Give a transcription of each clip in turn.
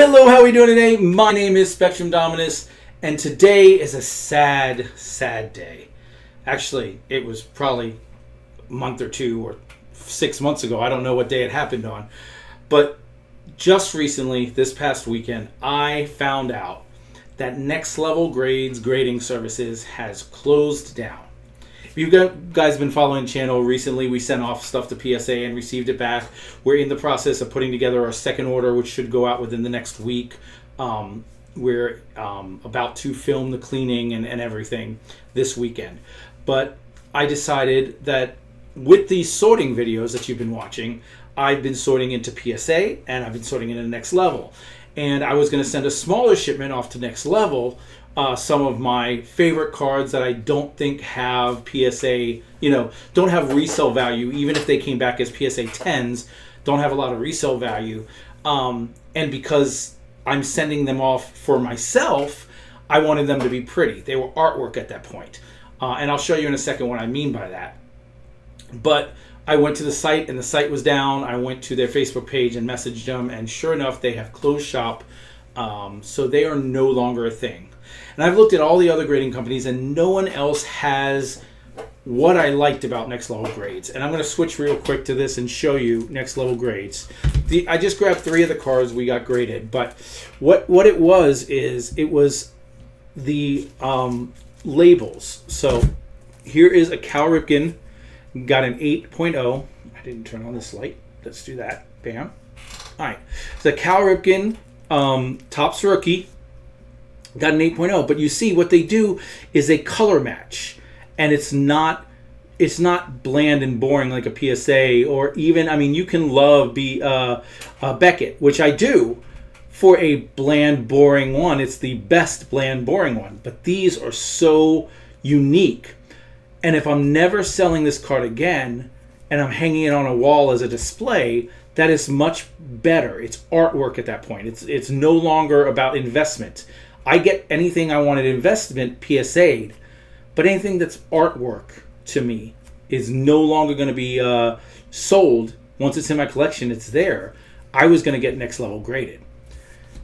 Hello, how are we doing today? My name is Spectrum Dominus, and today is a sad, sad day. Actually, it was probably a month or two or 6 months ago. I don't know what day it happened on. But just recently, this past weekend, I found out that Next Level Grades Grading Services has closed down. If you guys have been following the channel recently, we sent off stuff to PSA and received it back. We're in the process of putting together our second order, which should go out within the next week. We're about to film the cleaning and everything this weekend. But I decided that with these sorting videos that you've been watching, I've been sorting into PSA and I've been sorting into Next Level. And I was going to send a smaller shipment off to Next Level, some of my favorite cards that I don't think have PSA, don't have resale value, even if they came back as PSA 10s, don't have a lot of resale value. And because I'm sending them off for myself, I wanted them to be pretty. They were artwork at that point. And I'll show you in a second what I mean by that. But I went to the site and the site was down. I went to their Facebook page and messaged them, and sure enough, they have closed shop. So they are no longer a thing. And I've looked at all the other grading companies, and no one else has what I liked about Next Level Grades. And I'm going to switch real quick to this and show you Next Level Grades. I just grabbed 3 of the cards we got graded, but what it was is it was the labels. So here is a Cal Ripken, got an 8.0. I didn't turn on this light. Let's do that. Bam. All right. So Cal Ripken, Topps Rookie, got an 8.0. But you see what they do is they color match. And it's not bland and boring like a PSA, or even, you can love Beckett, which I do, for a bland, boring one. It's the best bland, boring one. But these are so unique. And if I'm never selling this card again, and I'm hanging it on a wall as a display, that is much better. It's artwork at that point. It's no longer about investment. I get anything I wanted investment PSA'd, but anything that's artwork to me is no longer going to be sold. Once it's in my collection, it's there. I was going to get Next Level graded.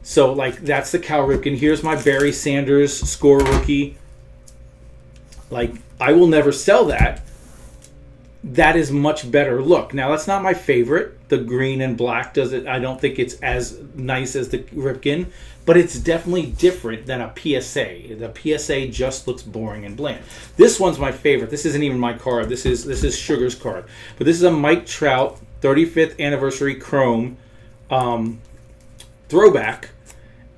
So, that's the Cal Ripken. Here's my Barry Sanders Score Rookie. I will never sell that. That is much better look. Now, that's not my favorite. The green and black does it. I don't think it's as nice as the Ripken, but it's definitely different than a PSA. The PSA just looks boring and bland. This one's my favorite. This isn't even my card. This is Sugar's card. But this is a Mike Trout 35th anniversary Chrome throwback,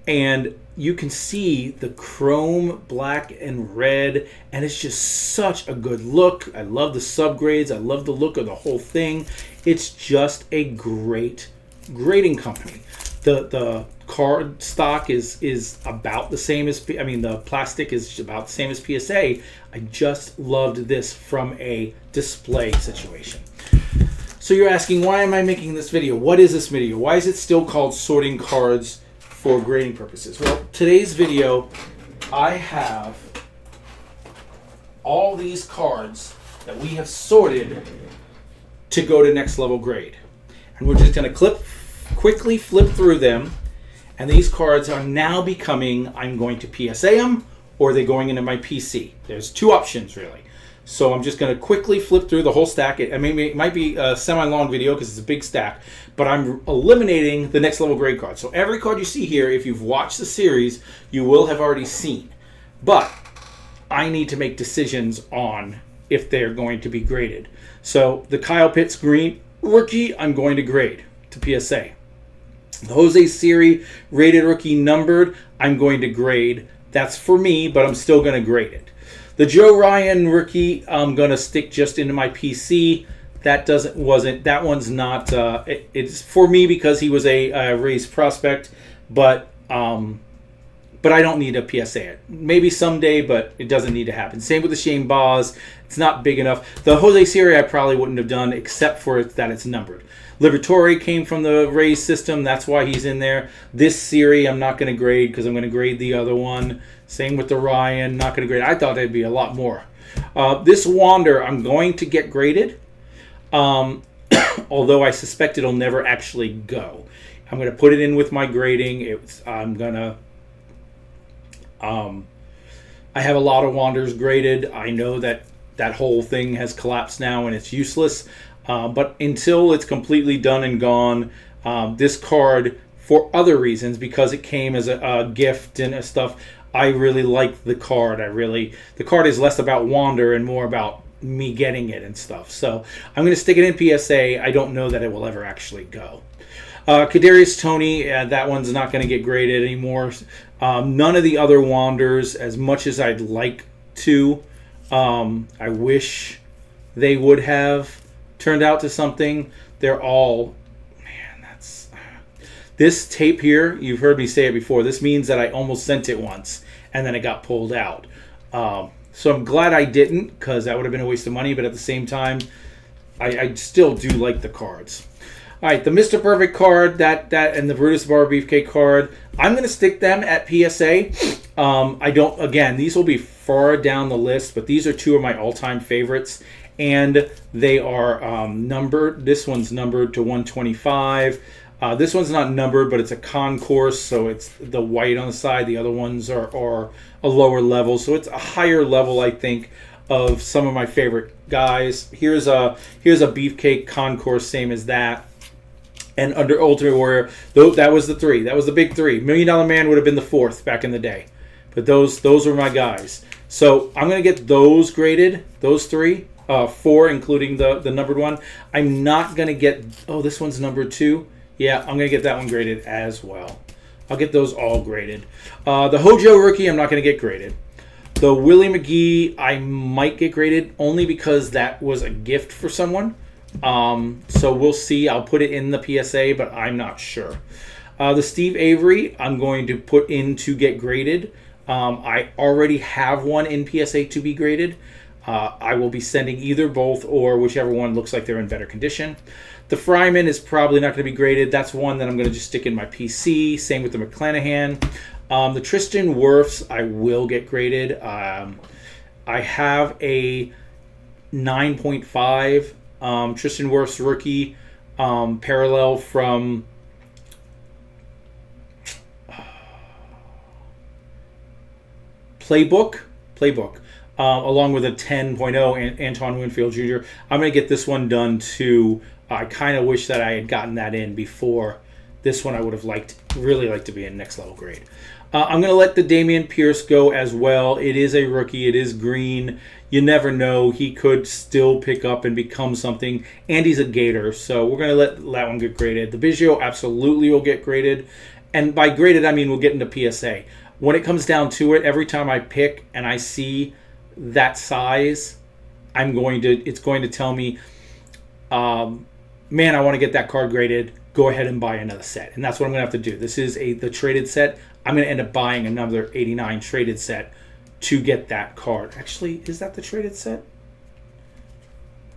and you can see the chrome, black, and red, and it's just such a good look. I love the subgrades. I love the look of the whole thing. It's just a great grading company. The card stock is about the same as, the plastic is about the same as PSA. I just loved this from a display situation. So you're asking, why am I making this video? What is this video? Why is it still called Sorting Cards for Grading Purposes? Well, today's video, I have all these cards that we have sorted to go to Next Level Grade. And we're just going to quickly flip through them. And these cards are now becoming, I'm going to PSA them, or they're going into my PC. There's 2 options, really. So I'm just going to quickly flip through the whole stack. It might be a semi-long video because it's a big stack, but I'm eliminating the Next Level Grade cards. So every card you see here, if you've watched the series, you will have already seen. But I need to make decisions on if they're going to be graded. So the Kyle Pitts Green Rookie, I'm going to grade to PSA. The Jose Siri Rated Rookie Numbered, I'm going to grade. That's for me, but I'm still going to grade it. The Joe Ryan Rookie, I'm going to stick just into my PC. That one's not, it's for me because he was a Rays prospect, but I don't need a PSA it. Maybe someday, but it doesn't need to happen. Same with the Shane Boz. It's not big enough. The Jose Siri I probably wouldn't have done, except for that it's numbered. Liberatore came from the Rays system. That's why he's in there. This Siri I'm not going to grade because I'm going to grade the other one. Same with the Ryan. Not going to grade. I thought there'd be a lot more. This Wander I'm going to get graded, although I suspect it'll never actually go. I'm going to put it in with my grading. I'm going to... I have a lot of Wanders graded. I know that whole thing has collapsed now and it's useless. But until it's completely done and gone, this card, for other reasons, because it came as a gift and stuff, I really like the card. The card is less about Wander and more about me getting it and stuff. So I'm going to stick it in PSA. I don't know that it will ever actually go. Kadarius Toney, that one's not going to get graded anymore. None of the other Wanders, as much as I'd like to, I wish they would have turned out to something. They're all, man, that's... This tape here, you've heard me say it before, this means that I almost sent it once, and then it got pulled out. So I'm glad I didn't, because that would have been a waste of money, but at the same time, I still do like the cards. All right, the Mr. Perfect card, that and the Brutus Bar Beefcake card, I'm going to stick them at PSA. Again, these will be far down the list, but these are two of my all-time favorites, and they are numbered. This one's numbered to 125. This one's not numbered, but it's a concourse, so it's the white on the side. The other ones are a lower level, so it's a higher level, I think, of some of my favorite guys. Here's a Beefcake concourse, same as that. And under Ultimate Warrior, that was the three. That was the big three. $1 Million Man would have been the fourth back in the day. But those were my guys. So I'm going to get those graded, those three. 4, including the numbered one. I'm not going to get... Oh, this one's numbered 2. Yeah, I'm going to get that one graded as well. I'll get those all graded. The Hojo rookie, I'm not going to get graded. The Willie McGee, I might get graded only because that was a gift for someone. So we'll see. I'll put it in the PSA, but I'm not sure. The Steve Avery, I'm going to put in to get graded. I already have one in PSA to be graded. I will be sending either both or whichever one looks like they're in better condition. The Fryman is probably not going to be graded. That's one that I'm going to just stick in my PC. Same with the McClanahan. The Tristan Wirfs, I will get graded. I have a 9.5 Tristan Wirfs rookie parallel from Playbook. Along with a 10.0 Antoine Winfield Jr. I'm going to get this one done too. I kind of wish that I had gotten that in before this one. I would have really liked to be in next level grade. I'm going to let the Damian Pierce go as well. It is a rookie. It is green. You never know. He could still pick up and become something. And he's a Gator, so we're going to let that one get graded. The Biggio absolutely will get graded. And by graded, I mean we'll get into PSA. When it comes down to it, every time I pick and I see that size, it's going to tell me, man, I want to get that card graded. Go ahead and buy another set. And that's what I'm going to have to do. This is the traded set. I'm going to end up buying another 89 traded set to get that card. Actually, is that the traded set?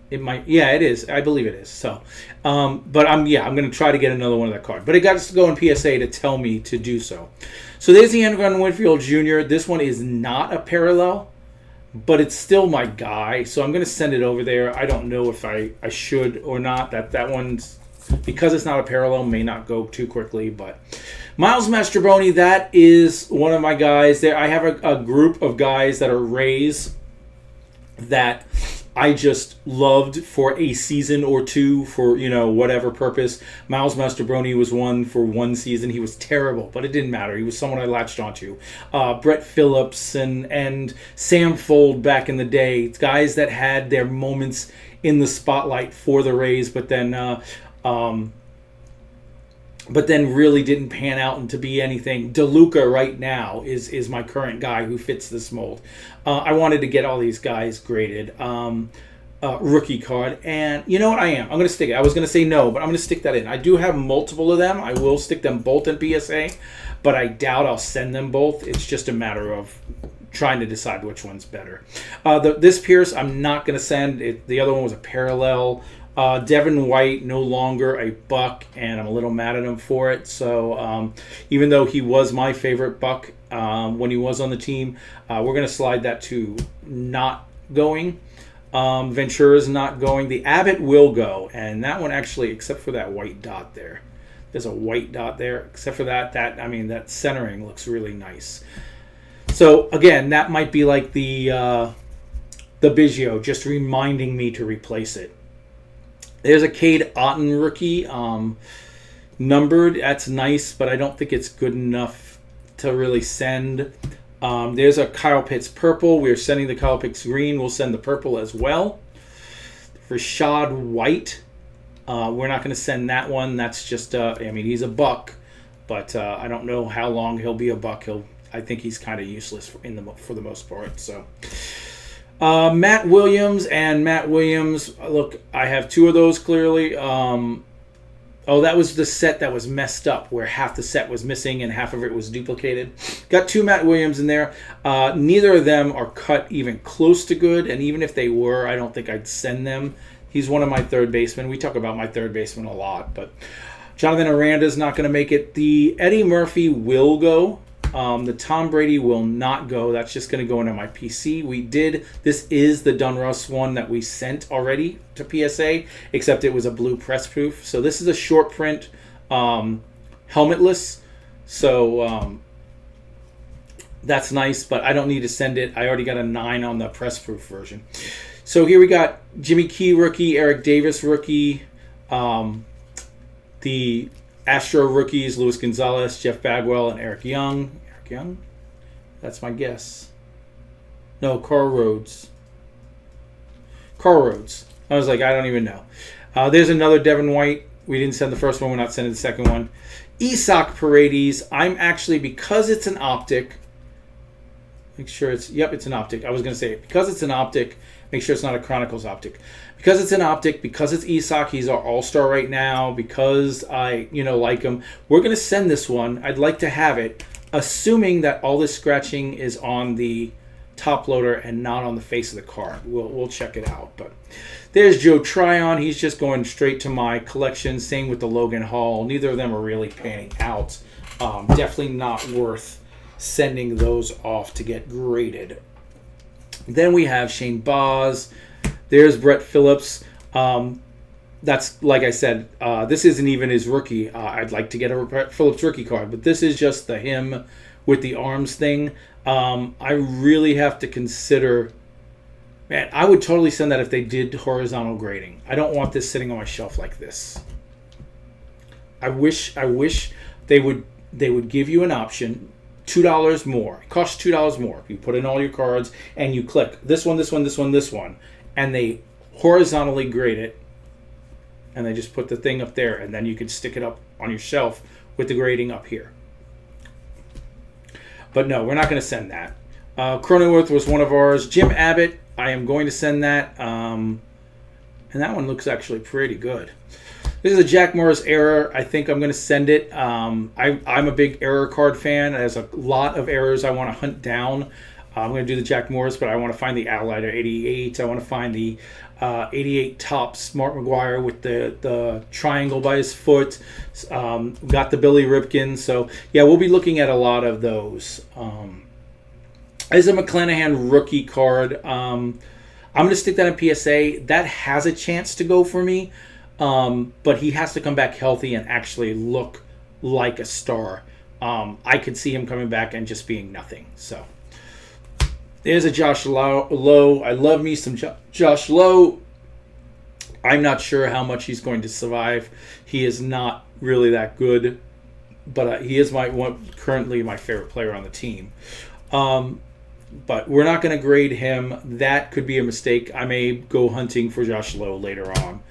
It might. Yeah, it is. I believe it is. So, but I'm going to try to get another one of that card. But it got to go in PSA to tell me to do so. So there's the Antoine Winfield Jr. This one is not a parallel, but it's still my guy, so I'm going to send it over there. I don't know if I should or not. That one's, because it's not a parallel, may not go too quickly. But Miles Mastrobuoni, that is one of my guys. There, I have a group of guys that are Rays that I just loved for a season or two for, whatever purpose. Miles Mastrobuoni was one for one season. He was terrible, but it didn't matter. He was someone I latched onto. Brett Phillips and Sam Fold back in the day. Guys that had their moments in the spotlight for the Rays, but then really didn't pan out into be anything. DeLuca right now is my current guy who fits this mold. I wanted to get all these guys graded. Rookie card. And you know what? I'm going to stick it. I was going to say no, but I'm going to stick that in. I do have multiple of them. I will stick them both in PSA, but I doubt I'll send them both. It's just a matter of trying to decide which one's better. This Pierce, I'm not going to send. The other one was a parallel. Devin White, no longer a Buck, and I'm a little mad at him for it. So even though he was my favorite Buck when he was on the team, we're going to slide that to not going. Ventura's not going. The Abbott will go, and that one actually, except for that white dot there, There's a white dot there. Except for that centering looks really nice. So again, that might be like the Biggio, just reminding me to replace it. There's a Cade Otton rookie, numbered. That's nice, but I don't think it's good enough to really send. There's a Kyle Pitts purple. We're sending the Kyle Pitts green. We'll send the purple as well. Rashad White. We're not going to send that one. That's just, he's a buck, but I don't know how long he'll be a buck. I think he's kind of useless for the most part. So, Matt Williams. Look, I have two of those clearly. That was the set that was messed up, where half the set was missing and half of it was duplicated. Got two Matt Williams in there. Neither of them are cut even close to good, and even if they were, I don't think I'd send them. He's one of my third basemen. We talk about my third baseman a lot, but Jonathan Aranda's not going to make it. The Eddie Murphy will go. The Tom Brady will not go. That's just going to go into my PC. This is the Dunruss one that we sent already to PSA, except it was a blue press proof. So this is a short print, helmetless. So that's nice, but I don't need to send it. I already got a 9 on the press proof version. So here we got Jimmy Key rookie, Eric Davis rookie, the Astro rookies, Luis Gonzalez, Jeff Bagwell, and Eric Young. Eric Young? That's my guess. No, Carl Rhodes. I was like, I don't even know. There's another Devin White. We didn't send the first one. We're not sending the second one. Isak Paredes. I'm actually, because it's an optic, make sure it's an optic. I was going to say, because it's an optic, make sure it's not a Chronicles optic. Because it's an optic, because it's Isak, he's our all-star right now, because I, like him, we're going to send this one. I'd like to have it, assuming that all this scratching is on the top loader and not on the face of the card. We'll check it out. But there's Joe Tryon. He's just going straight to my collection. Same with the Logan Hall. Neither of them are really panning out. Definitely not worth sending those off to get graded. Then we have Shane Boz. There's Brett Phillips. That's, like I said, this isn't even his rookie. I'd like to get a Brett Phillips rookie card, but this is just the him with the arms thing. I really have to consider... Man, I would totally send that if they did horizontal grading. I don't want this sitting on my shelf like this. I wish they would give you an option. $2 more. It costs $2 more. You put in all your cards and you click this one, this one, this one, this one, and they horizontally grade it, and they just put the thing up there, and then you can stick it up on your shelf with the grading up here. But no, we're not going to send that. Cronenworth was one of ours. Jim Abbott, I am going to send that, and that one looks actually pretty good. This is a Jack Morris error. I think I'm going to send it. I'm a big error card fan. There's a lot of errors I want to hunt down. I'm going to do the Jack Morris, but I want to find the Allider 88. I want to find the 88 Topps Mark McGwire with the triangle by his foot. Got the Billy Ripken. So, yeah, we'll be looking at a lot of those. As a McClanahan rookie card, I'm going to stick that in PSA. That has a chance to go for me. But he has to come back healthy and actually look like a star. I could see him coming back and just being nothing. So there's a Josh Lowe. I love me some Josh Lowe. I'm not sure how much he's going to survive. He is not really that good, but he is currently my favorite player on the team. But we're not going to grade him. That could be a mistake. I may go hunting for Josh Lowe later on.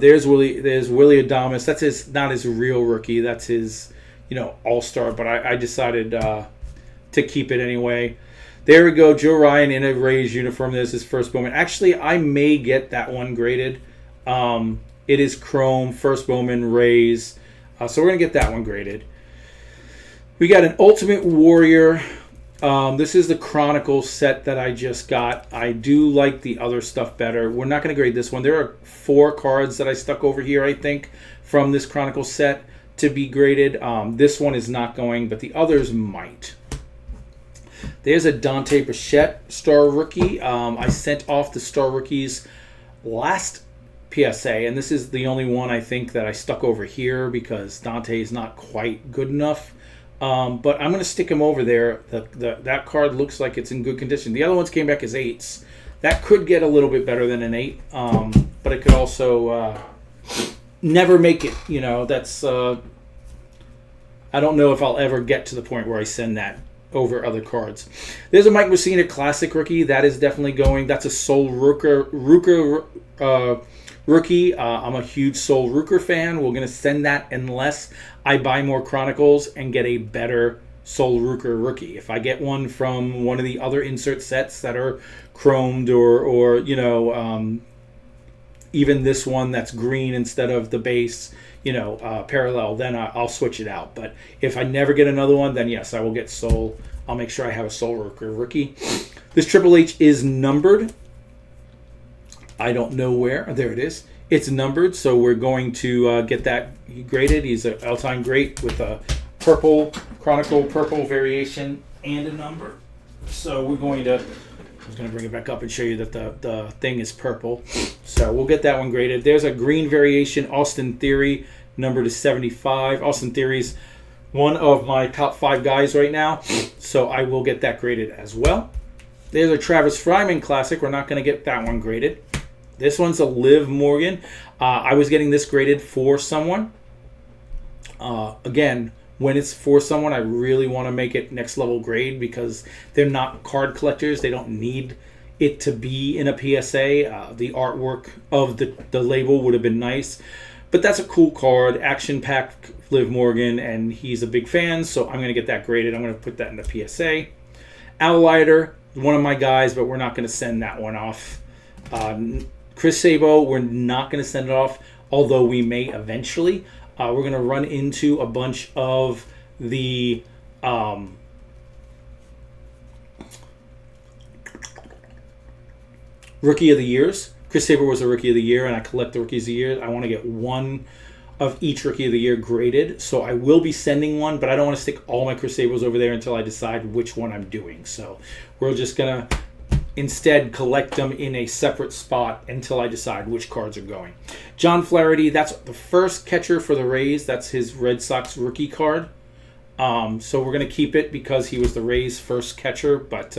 There's Willie Adames. That's not his real rookie. That's his, all-star. But I decided to keep it anyway. There we go. Joe Ryan in a Rays uniform. There's his first Bowman. Actually, I may get that one graded. It is Chrome, first Bowman, Rays. So we're going to get that one graded. We got an Ultimate Warrior. This is the Chronicles set that I just got. I do like the other stuff better. We're not going to grade this one. There are 4 cards that I stuck over here, I think, from this Chronicles set to be graded. This one is not going, but the others might. There's a Dante Bichette Star Rookie. I sent off the Star Rookies last PSA, and this is the only one I think that I stuck over here because Dante is not quite good enough. But I'm going to stick him over there. That card looks like it's in good condition. The other ones came back as 8s. That could get a little bit better than an 8, but it could also never make it. You know, that's I don't know if I'll ever get to the point where I send that over other cards. There's a Mike Mussina Classic rookie. That is definitely going. That's a Sol Rooker rookie. I'm a huge Sol Rooker fan. We're going to send that unless I buy more Chronicles and get a better Sol Rooker rookie. If I get one from one of the other insert sets that are chromed or you know, even this one that's green instead of the base, you know, parallel, then I'll switch it out. But if I never get another one, then yes, I will get Sol. I'll make sure I have a Sol Rooker rookie. This Triple H is numbered. I don't know where. There it is. It's numbered, so we're going to get that graded. He's an all-time great with a purple, Chronicle purple variation and a number. So we're going to... I was going to bring it back up and show you that the thing is purple. So we'll get that one graded. There's a green variation, Austin Theory, numbered to 75. Austin Theory's one of my top 5 guys right now, so I will get that graded as well. There's a Travis Fryman Classic. We're not going to get that one graded. This one's a Liv Morgan. I was getting this graded for someone. Again, when it's for someone, I really want to make it next level grade because they're not card collectors. They don't need it to be in a PSA. The artwork of the label would have been nice. But that's a cool card. Action-packed Liv Morgan, and he's a big fan, so I'm going to get that graded. I'm going to put that in the PSA. Al Leiter, one of my guys, but we're not going to send that one off. Chris Sabo, we're not going to send it off, although we may eventually. We're going to run into a bunch of the Rookie of the Years. Chris Sabo was a Rookie of the Year, and I collect the Rookies of the Year. I want to get one of each Rookie of the Year graded, so I will be sending one, but I don't want to stick all my Chris Sabos over there until I decide which one I'm doing. So we're just going to instead collect them in a separate spot until I decide which cards are going. John Flaherty, that's the first catcher for the Rays. That's his Red Sox rookie card. So we're going to keep it because he was the Rays' first catcher, but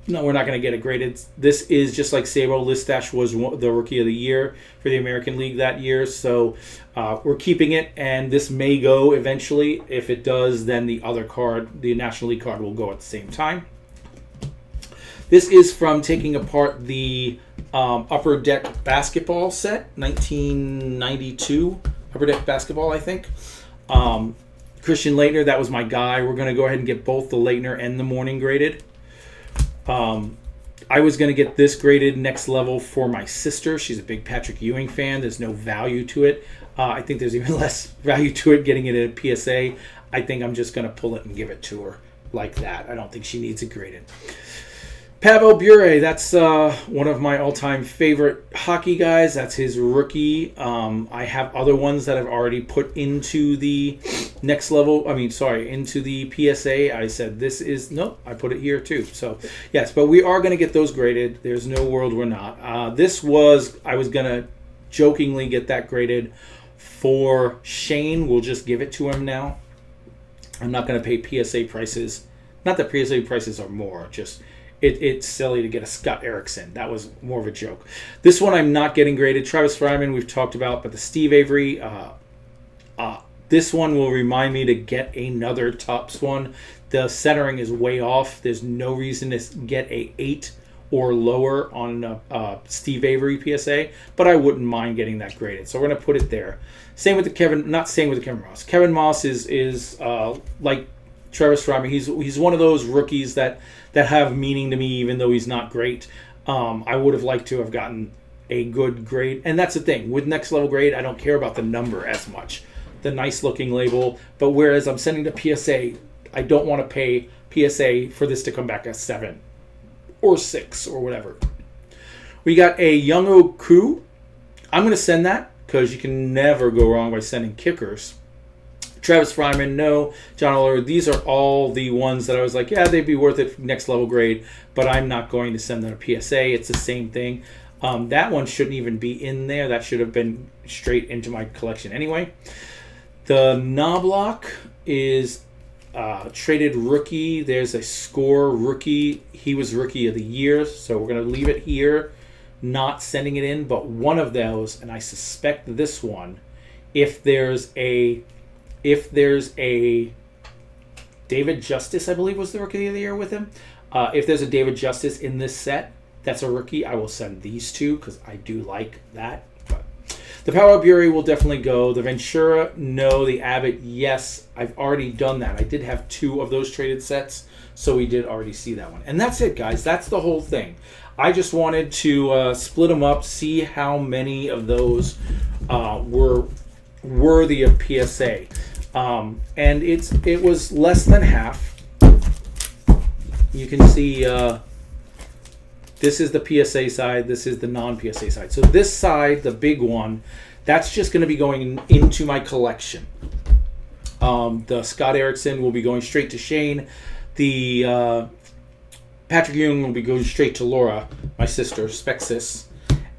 no, we're not going to get it graded. This is just like Sabo. Listash was the Rookie of the Year for the American League that year, so we're keeping it, and this may go eventually. If it does, then the other card, the National League card, will go at the same time. This is from taking apart the Upper Deck basketball set, 1992 Upper Deck basketball, I think. Christian Laettner, that was my guy. We're going to go ahead and get both the Laettner and the Morning graded. I was going to get this graded next level for my sister. She's a big Patrick Ewing fan. There's no value to it. I think there's even less value to it getting it at a PSA. I think I'm just going to pull it and give it to her like that. I don't think she needs it graded. Pavel Bure, that's one of my all-time favorite hockey guys. That's his rookie. I have other ones that I've already put into the next level. Into the PSA. I said this is... Nope, I put it here too. So, yes, but we are going to get those graded. There's no world we're not. I was going to jokingly get that graded for Shane. We'll just give it to him now. I'm not going to pay PSA prices. Not that PSA prices are more, just... It's silly to get a Scott Erickson. That was more of a joke. This one I'm not getting graded. Travis Fryman we've talked about, but the Steve Avery, this one will remind me to get another Topps one. The centering is way off. There's no reason to get a 8 or lower on Steve Avery PSA, but I wouldn't mind getting that graded. So we're going to put it there. Same with the Kevin Moss. Kevin Moss is like Travis Fryman. He's one of those rookies that have meaning to me, even though he's not great. I would have liked to have gotten a good grade. And that's the thing. With next level grade, I don't care about the number as much. The nice looking label. But whereas I'm sending to PSA, I don't want to pay PSA for this to come back as 7 or 6 or whatever. We got a Young Ku. I'm going to send that because you can never go wrong by sending kickers. Travis Fryman, no. John Oler, these are all the ones that I was like, yeah, they'd be worth it for next level grade, but I'm not going to send them a PSA. It's the same thing. That one shouldn't even be in there. That should have been straight into my collection anyway. The Knobloch is traded rookie. There's a score rookie. He was rookie of the year, so we're going to leave it here, not sending it in. But one of those, and I suspect this one, if there's a David Justice, I believe was the rookie of the year with him. If there's a David Justice in this set, that's a rookie. I will send these two because I do like that. But the Power Bury will definitely go. The Ventura, no. The Abbott, yes. I've already done that. I did have 2 of those traded sets, so we did already see that one. And that's it, guys. That's the whole thing. I just wanted to split them up, see how many of those were worthy of PSA. And it was less than half. You can see this is the PSA side, this is the non-PSA side. So this side, the big one, that's just going to be going into my collection. The Scott Erickson will be going straight to Shane. The Patrick Ewing will be going straight to Laura, my sister, Spexis.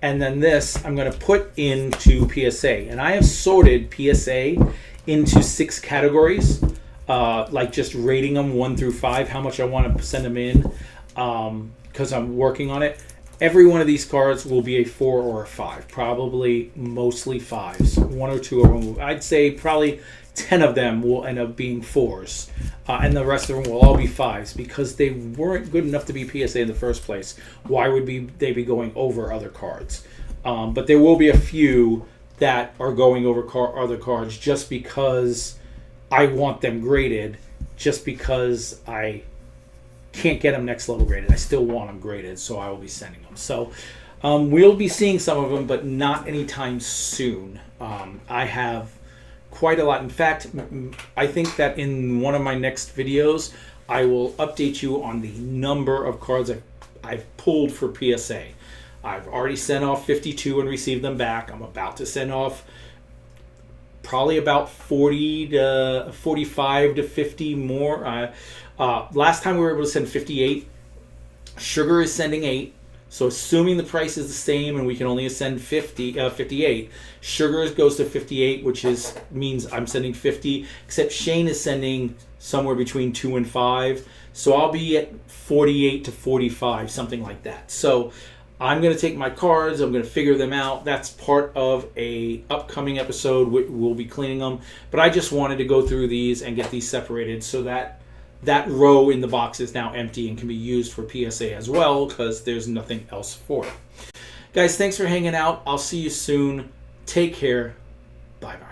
And then this I'm going to put into PSA. And I have sorted PSA into 6 categories, like just rating them 1 through 5, how much I want to send them in, because I'm working on it. Every one of these cards will be a 4 or a 5, probably mostly 5s. 1 or 2 of them, I'd say probably 10 of them will end up being 4s, and the rest of them will all be 5s because they weren't good enough to be PSA in the first place. Why would they be going over other cards? But there will be a few that are going over other cards just because I want them graded, just because I can't get them next level graded. I still want them graded, so I will be sending them. So we'll be seeing some of them, but not anytime soon. I have quite a lot. In fact, I think that in one of my next videos, I will update you on the number of cards I've pulled for PSA. I've already sent off 52 and received them back. I'm about to send off probably about 40 to 45 to 50 more. Last time we were able to send 58. Sugar is sending 8. So assuming the price is the same and we can only send 58, Sugar goes to 58, which means I'm sending 50, except Shane is sending somewhere between 2 and 5. So I'll be at 48 to 45, something like that. So I'm going to take my cards, I'm going to figure them out. That's part of a upcoming episode. We'll be cleaning them. But I just wanted to go through these and get these separated so that row in the box is now empty and can be used for PSA as well because there's nothing else for it. Guys, thanks for hanging out. I'll see you soon. Take care. Bye-bye.